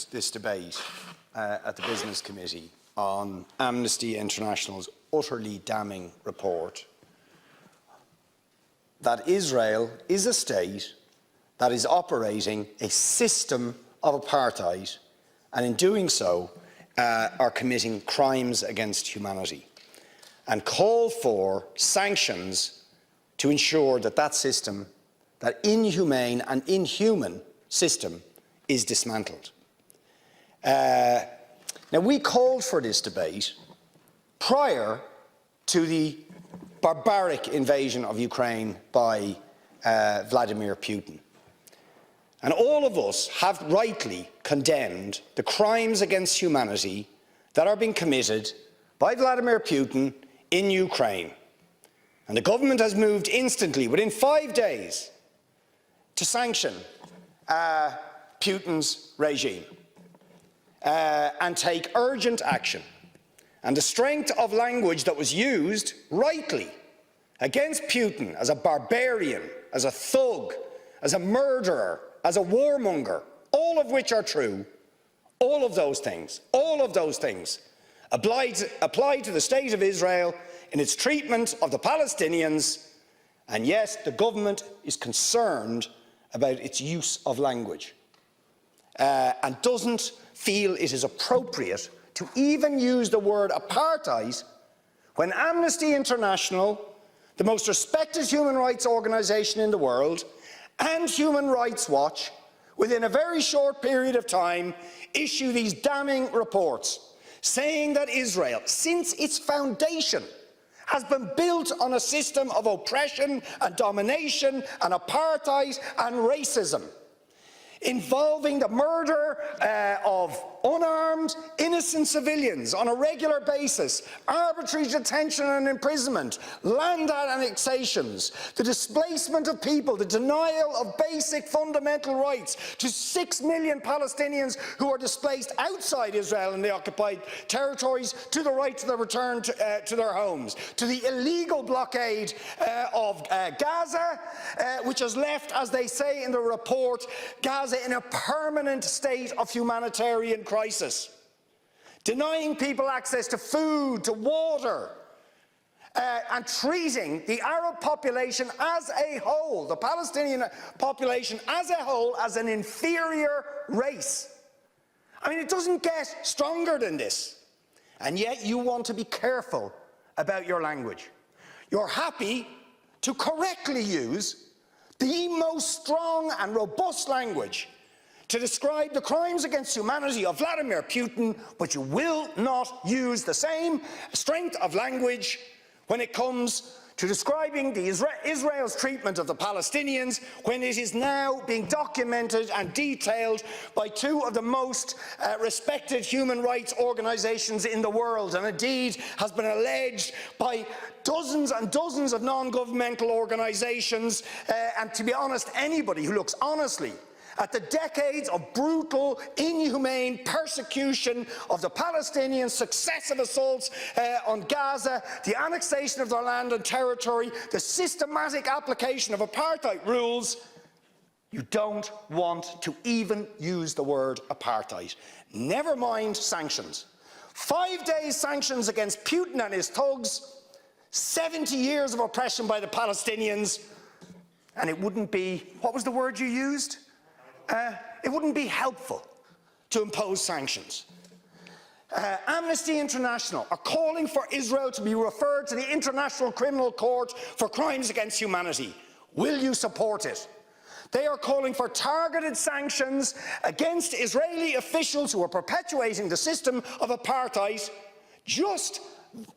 opened this debate at the Business Committee on Amnesty International's utterly damning report that Israel is a state that is operating a system of apartheid, and in doing so are committing crimes against humanity, and call for sanctions to ensure that that system, that inhumane and inhuman system, is dismantled. Now, we called for this debate prior to the barbaric invasion of Ukraine by Vladimir Putin. And all of us have rightly condemned the crimes against humanity that are being committed by Vladimir Putin in Ukraine. And the government has moved instantly, within 5 days, to sanction Putin's regime and take urgent action. And the strength of language that was used, rightly, against Putin as a barbarian, as a thug, as a murderer, as a warmonger, all of which are true, all of those things apply to the State of Israel in its treatment of the Palestinians, and yes, the government is concerned about its use of language and doesn't feel it is appropriate to even use the word apartheid when Amnesty International, the most respected human rights organisation in the world, and Human Rights Watch, within a very short period of time, issue these damning reports saying that Israel, since its foundation, has been built on a system of oppression and domination and apartheid and racism, involving the murder of unarmed, innocent civilians on a regular basis, arbitrary detention and imprisonment, land annexations, the displacement of people, the denial of basic fundamental rights to 6 million Palestinians who are displaced outside Israel and the occupied territories, to the right to the return to their homes, to the illegal blockade of Gaza, which has left, as they say in the report, Gaza in a permanent state of humanitarian crisis, denying people access to food, to water, and treating the Arab population as a whole, the Palestinian population as a whole, as an inferior race. I mean, it doesn't get stronger than this. And yet you want to be careful about your language. You're happy to correctly use the most strong and robust language to describe the crimes against humanity of Vladimir Putin, but you will not use the same strength of language when it comes to describing Israel's treatment of the Palestinians, when it is now being documented and detailed by two of the most respected human rights organisations in the world, and indeed has been alleged by dozens and dozens of non-governmental organisations, and to be honest, anybody who looks honestly at the decades of brutal, inhumane persecution of the Palestinians, successive assaults on Gaza, the annexation of their land and territory, the systematic application of apartheid rules, you don't want to even use the word apartheid. Never mind sanctions. 5 days sanctions against Putin and his thugs, 70 years of oppression by the Palestinians, and it wouldn't be, what was the word you used? It wouldn't be helpful to impose sanctions. Amnesty International are calling for Israel to be referred to the International Criminal Court for crimes against humanity. Will you support it? They are calling for targeted sanctions against Israeli officials who are perpetuating the system of apartheid, just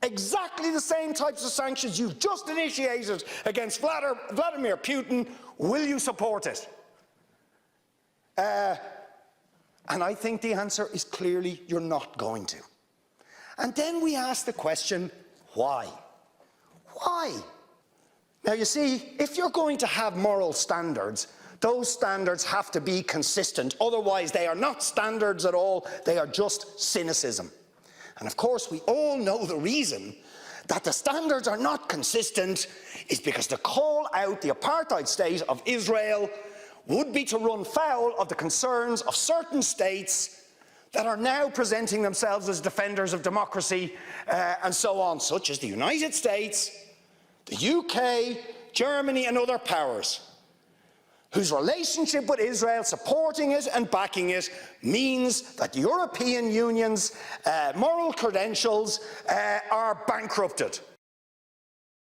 exactly the same types of sanctions you've just initiated against Vladimir Putin. Will you support it? And I think the answer is clearly you're not going to. And then we ask the question, why? Why? Now, you see, if you're going to have moral standards, those standards have to be consistent. Otherwise, they are not standards at all. They are just cynicism. And of course, we all know the reason that the standards are not consistent is because to call out the apartheid state of Israel would be to run foul of the concerns of certain states that are now presenting themselves as defenders of democracy and so on, such as the United States, the UK, Germany and other powers, whose relationship with Israel, supporting it and backing it, means that the European Union's moral credentials are bankrupted.